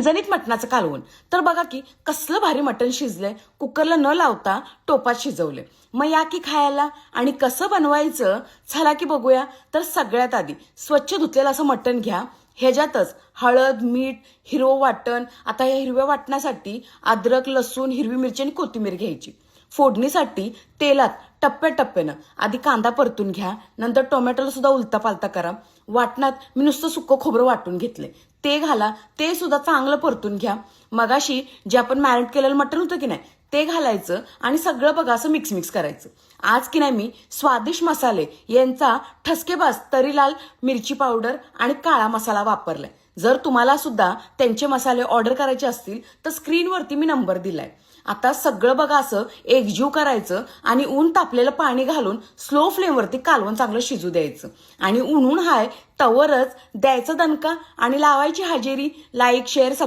झणझणीत मटणाचं कालवण. तर बघा की कसलं भारी मटण शिजलंय. कुकरला न लावता टोपात शिजवले. मग या की खायला. आणि कसं बनवायचं चला की बघूया. तर सगळ्यात आधी स्वच्छ धुतलेलं असं मटण घ्या. ह्याच्यातच हळद, मीठ, हिरवं वाटण. आता या हिरव्या वाटणासाठी अद्रक, लसूण, हिरवी मिरची आणि कोथिंबीर घ्यायची. फोडणीसाठी तेलात टप्प्याटप्प्यानं आधी कांदा परतून घ्या. नंतर टोमॅटोला सुद्धा उलता पालता करा. वाटणात मी नुसतं सुक्कं खोबरं वाटून घेतले ते घाला. ते सुद्धा चांगलं परतून घ्या. मगाशी जे आपण मॅरिनेट केलेलं मटण होतं की नाही ते घालायचं आणि सगळं बघा असं मिक्स करायचं. आज की नाही मी स्वादिष्ट मसाले यांचा ठसकेबाज तरी लाल मिरची पावडर आणि काळा मसाला वापरलाय. जर तुम्हाला सुद्धा त्यांचे मसाले ऑर्डर करायचे असतील तर स्क्रीनवरती मी नंबर दिलाय. आता सगळं बघा असं एकजीव करायचं आणि ऊन तापलेलं पाणी घालून स्लो फ्लेमवरती कालवण चांगलं शिजू द्यायचं. आणि ऊन हाय तवरच द्यायचं दणका आणि लावायची हजेरी. Like, share,